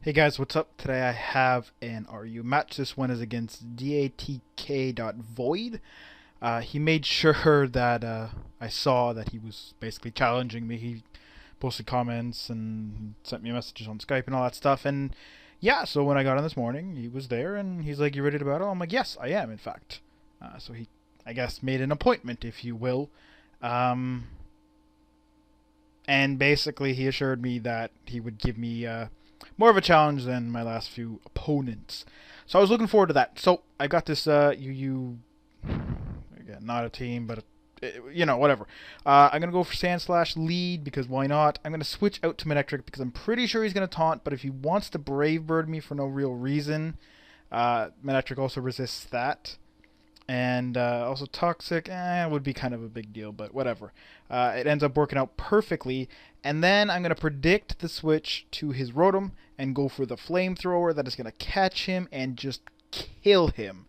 Hey guys, what's up? Today I have an RU match. This one is against DATK.Void. He made sure that I saw that he was basically challenging me. He posted comments and sent me messages on Skype and all that stuff. And yeah, so when I got on this morning, he was there and he's like, "You ready to battle?" I'm like, "Yes, I am, in fact." So he, I guess, made an appointment, if you will. Um, and basically, he assured me that he would give me more of a challenge than my last few opponents. So I was looking forward to that. So I got this UU, again, not a team, but whatever. I'm gonna go for Sand Slash lead because why not? I'm gonna switch out to Manectric because I'm pretty sure he's gonna taunt. But if he wants to Brave Bird me for no real reason, Manectric also resists that. And also Toxic would be kind of a big deal, but whatever. It ends up working out perfectly. And then I'm going to predict the switch to his Rotom and go for the Flamethrower that is going to catch him and just kill him.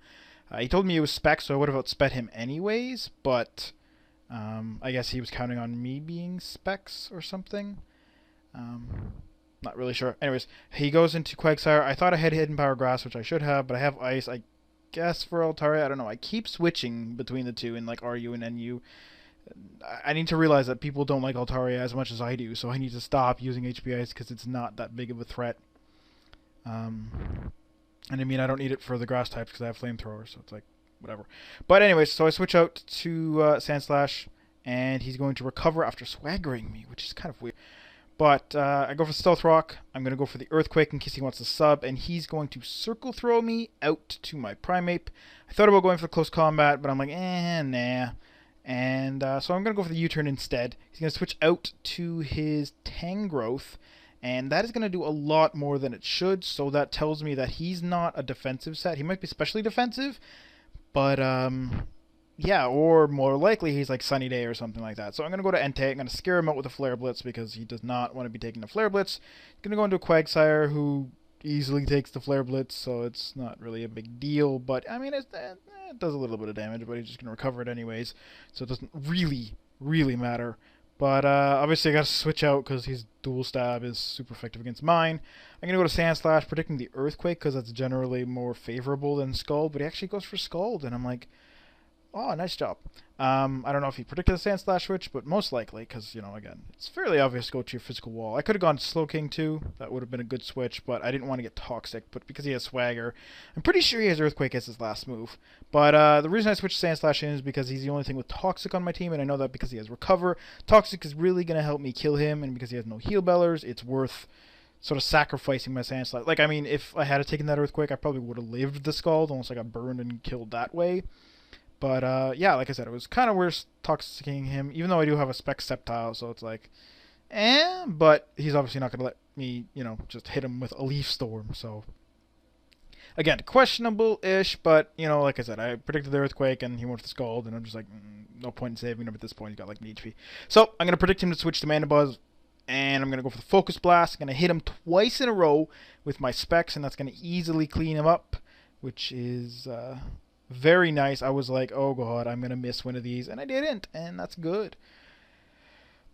He told me it was Spec, so I would have outsped him anyways, but I guess he was counting on me being Specs or something. Not really sure. Anyways, he goes into Quagsire. I thought I had Hidden Power Grass, which I should have, but I have Ice. I guess for Altaria, I don't know. I keep switching between the two in like RU and NU. I need to realize that people don't like Altaria as much as I do, so I need to stop using HPIs because it's not that big of a threat. And I mean, I don't need it for the grass types because I have Flamethrower, so it's like, whatever. But anyways, so I switch out to Sandslash, and he's going to recover after swaggering me, which is kind of weird. But I go for Stealth Rock. I'm going to go for the Earthquake in case he wants to sub, and he's going to Circle Throw me out to my Primeape. I thought about going for Close Combat, but I'm like, nah. And so I'm going to go for the U-turn instead. He's going to switch out to his Tangrowth, and that is going to do a lot more than it should, so that tells me that he's not a defensive set. He might be specially defensive, but yeah, or more likely he's like Sunny Day or something like that. So I'm going to go to Entei. I'm going to scare him out with a Flare Blitz because he does not want to be taking a Flare Blitz. He's going to go into a Quagsire who easily takes the Flare Blitz, so it's not really a big deal. But, I mean, it does a little bit of damage, but he's just going to recover it anyways. So it doesn't really matter. But obviously I got to switch out because his Dual Stab is super effective against mine. I'm going to go to Sand Slash, predicting the Earthquake because that's generally more favorable than Scald. But he actually goes for Scald, and I'm like, oh, nice job. I don't know if he predicted the Sand Slash switch, but most likely, because, again, it's fairly obvious to go to your physical wall. I could have gone Slow King too. That would have been a good switch, but I didn't want to get Toxic. But because he has Swagger, I'm pretty sure he has Earthquake as his last move. But the reason I switched Sand Slash in is because he's the only thing with Toxic on my team, and I know that because he has Recover. Toxic is really going to help me kill him, and because he has no Heal Bellers, it's worth sort of sacrificing my Sand Slash. Like, I mean, if I had taken that Earthquake, I probably would have lived the Scald, unless I got burned and killed that way. But, yeah, like I said, it was kind of worse toxicking him, even though I do have a Spec Sceptile, so it's like, but he's obviously not going to let me, just hit him with a Leaf Storm, so. Again, questionable-ish, but, like I said, I predicted the Earthquake, and he went for the Scald, and I'm just like, no point in saving him at this point, he's got like an HP. So, I'm going to predict him to switch to Mana Buzz, and I'm going to go for the Focus Blast. I'm going to hit him twice in a row with my Specs, and that's going to easily clean him up, which is, very nice. I was like, oh god, I'm going to miss one of these, and I didn't, and that's good.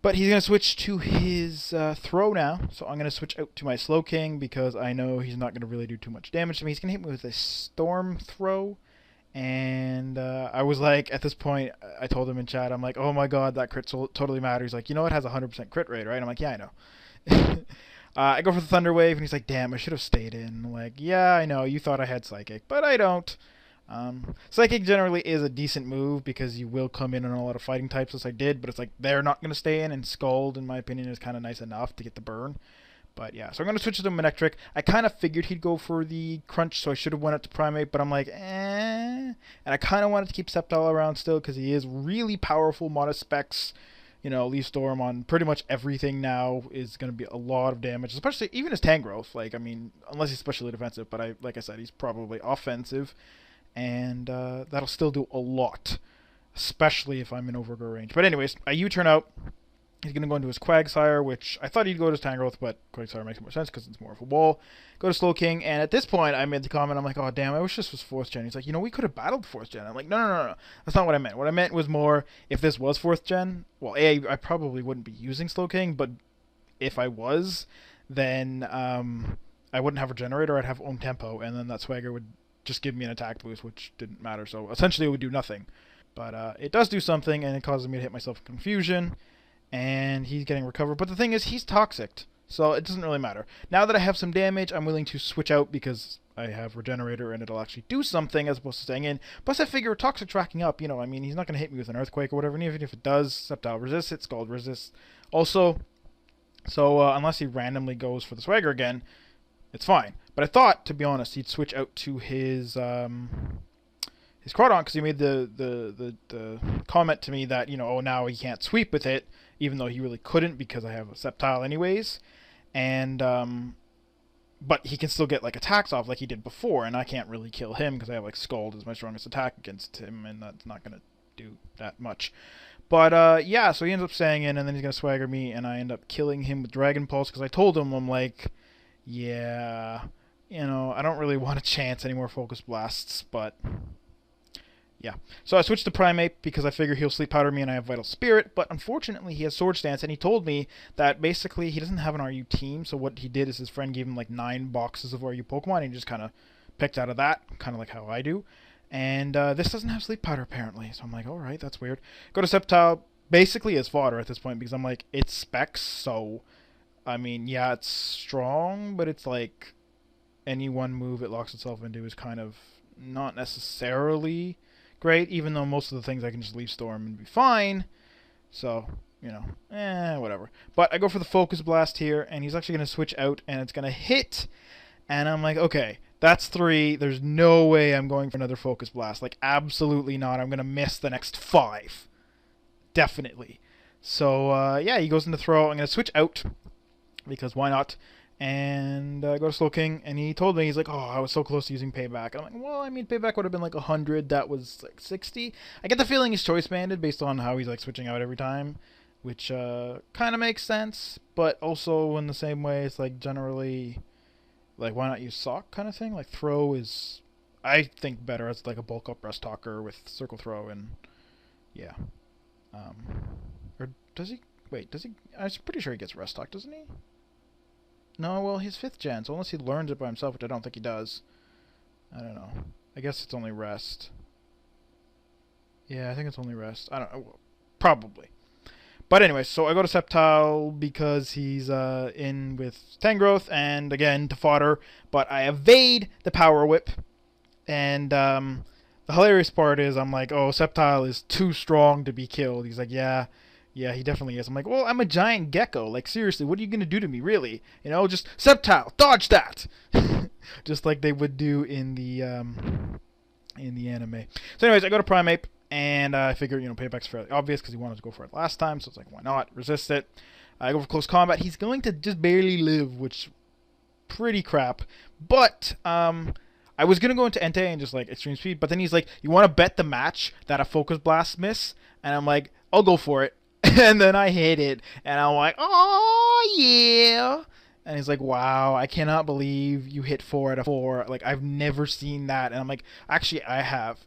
But he's going to switch to his throw now, so I'm going to switch out to my Slow King because I know he's not going to really do too much damage to me. He's going to hit me with a Storm Throw, and I was like, at this point, I told him in chat, I'm like, oh my god, that crit totally matters. He's like, it has a 100% crit rate, right? I'm like, yeah, I know. I go for the Thunder Wave, and he's like, damn, I should have stayed in. I'm like, yeah, I know, you thought I had Psychic, but I don't. Psychic generally is a decent move because you will come in on a lot of fighting types, as I did, but it's like they're not going to stay in, and Scald, in my opinion, is kind of nice enough to get the burn. But yeah, so I'm going to switch to Manectric. I kind of figured he'd go for the Crunch, so I should have went up to Primeape, but I'm like, And I kind of wanted to keep Sceptile around still because he is really powerful. Mono Specs, Leaf Storm on pretty much everything now is going to be a lot of damage, especially even his Tangrowth. Like, I mean, unless he's specially defensive, but like I said, he's probably offensive. And that'll still do a lot, especially if I'm in overgrow range. But anyways, I U-turn out. He's going to go into his Quagsire, which I thought he'd go to his Tangrowth, but Quagsire makes more sense because it's more of a wall. Go to Slow King, and at this point, I made the comment, I'm like, oh, damn, I wish this was 4th gen. He's like, we could have battled 4th gen. I'm like, no. That's not what I meant. What I meant was more, if this was 4th gen, well, I probably wouldn't be using Slow King, but if I was, then I wouldn't have Regenerator, I'd have own tempo, and then that swagger would just give me an attack boost, which didn't matter. So essentially it would do nothing. But it does do something, and it causes me to hit myself in confusion, and he's getting recovered. But the thing is, he's toxic, so it doesn't really matter. Now that I have some damage, I'm willing to switch out because I have Regenerator, and it'll actually do something as opposed to staying in. Plus, I figure toxic tracking up, you know, I mean, he's not going to hit me with an Earthquake or whatever, and even if it does, Sceptile resists it, Scald resists also. So unless he randomly goes for the swagger again, it's fine. But I thought, to be honest, he'd switch out to his Crawdon, because he made the comment to me that, you know, oh, now he can't sweep with it, even though he really couldn't because I have a Sceptile anyways. And but he can still get like attacks off like he did before, and I can't really kill him because I have like Scald as my strongest attack against him, and that's not gonna do that much. But yeah, so he ends up staying in, and then he's gonna swagger me, and I end up killing him with Dragon Pulse because I told him, I'm like, yeah, you know, I don't really want a chance any more Focus Blasts, but yeah. So I switched to Primate because I figure he'll Sleep Powder me and I have Vital Spirit, but unfortunately he has Sword Stance, and he told me that basically he doesn't have an RU team, so what he did is his friend gave him like 9 boxes of RU Pokemon, and he just kind of picked out of that, kind of like how I do. And this doesn't have Sleep Powder apparently, so I'm like, alright, that's weird. Go to Sceptile, basically as fodder at this point, because I'm like, it's Specs, so, I mean, yeah, it's strong, but it's like, any one move it locks itself into is kind of not necessarily great, even though most of the things I can just Leaf Storm and be fine. So, you know, whatever. But I go for the Focus Blast here, and he's actually going to switch out, and it's going to hit. And I'm like, okay, that's 3. There's no way I'm going for another Focus Blast. Like, absolutely not. I'm going to miss the next 5. Definitely. So, yeah, he goes into throw. I'm going to switch out, because why not? And go to Slowking, and he told me, he's like, oh, I was so close to using Payback. I'm like, well, I mean, Payback would have been like 100, that was like 60. I get the feeling he's choice banded based on how he's like switching out every time, which kind of makes sense, but also in the same way, it's like generally, like, why not use Sock kind of thing? Like, Throw is, I think, better as like a bulk up Rest Talker with Circle Throw, and yeah. Or does he, wait, does he, I'm pretty sure he gets Rest Talk, doesn't he? No, well, he's 5th gen, so unless he learns it by himself, which I don't think he does. I don't know. I guess it's only Rest. Yeah, I think it's only Rest. I don't know. Probably. But anyway, so I go to Sceptile because he's in with Tangrowth, and again, to fodder. But I evade the Power Whip. And the hilarious part is I'm like, oh, Sceptile is too strong to be killed. He's like, yeah. Yeah, he definitely is. I'm like, well, I'm a giant gecko. Like, seriously, what are you going to do to me, really? You know, just Sceptile, dodge that! Just like they would do in the anime. So anyways, I go to Primate, and I figure, you know, Payback's fairly obvious because he wanted to go for it last time, so it's like, why not? Resist it. I go for Close Combat. He's going to just barely live, which, pretty crap. But, I was going to go into Entei and just, like, Extreme Speed, but then he's like, you want to bet the match that a Focus Blast miss? And I'm like, I'll go for it. And then I hit it, and I'm like, oh, yeah. And he's like, wow, I cannot believe you hit 4 out of 4. Like, I've never seen that. And I'm like, actually, I have.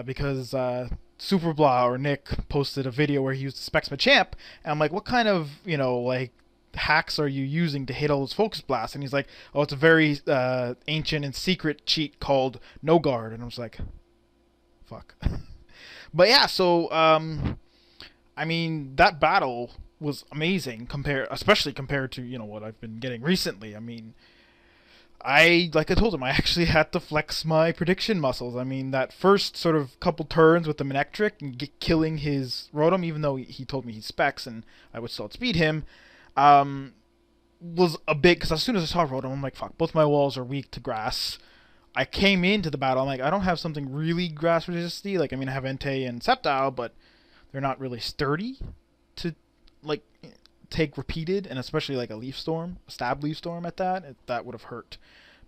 Because Super Blah or Nick posted a video where he used the Specs Machamp. And I'm like, what kind of, you know, like, hacks are you using to hit all those Focus Blasts? And he's like, oh, it's a very ancient and secret cheat called No Guard. And I was like, fuck. But yeah, so, I mean, that battle was amazing, especially compared to, you know, what I've been getting recently. I mean, like I told him, I actually had to flex my prediction muscles. I mean, that first sort of couple turns with the Manectric and killing his Rotom, even though he told me he Specs and I would still outspeed him, was a big, because as soon as I saw Rotom, I'm like, fuck, both my walls are weak to grass. I came into the battle, I'm like, I don't have something really grass resisty. Like, I mean, I have Entei and Sceptile, but they're not really sturdy to, like, take repeated, and especially, like, a Leaf Storm, a Stab Leaf Storm at that, that would have hurt.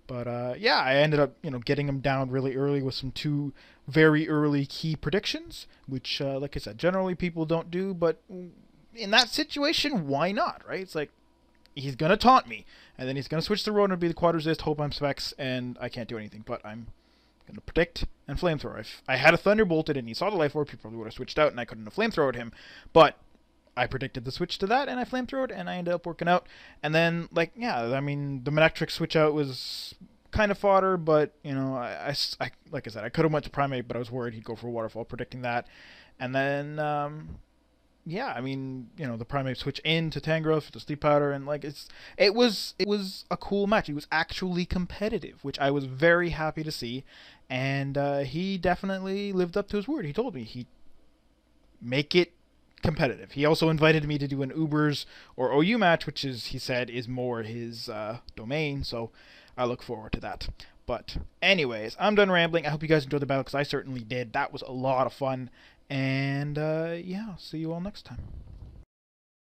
But, yeah, I ended up, you know, getting him down really early with some 2 very early key predictions, which, like I said, generally people don't do, but in that situation, why not, right? It's like, he's going to taunt me, and then he's going to switch to Rotom and be the Quad Resist, hope I'm Specs, and I can't do anything, but I'm going to predict and Flamethrower. If I had a Thunderbolted and he saw the Life Orb, he probably would have switched out and I couldn't have Flamethrowed him. But I predicted the switch to that, and I flamethrowed, and I ended up working out. And then, like, yeah, I mean, the Manectric switch out was kind of fodder, but, you know, like I said, I could have went to Primate, but I was worried he'd go for Waterfall, predicting that. And then, yeah, I mean, you know, the Primate switch into Tangrowth for the Sleep Powder, and, like, it was a cool match. It was actually competitive, which I was very happy to see. And he definitely lived up to his word. He told me he'd make it competitive. He also invited me to do an Ubers or OU match, which is, he said, is more his domain, so I look forward to that. But anyways, I'm done rambling. I hope you guys enjoyed the battle, because I certainly did. That was a lot of fun. And yeah, see you all next time.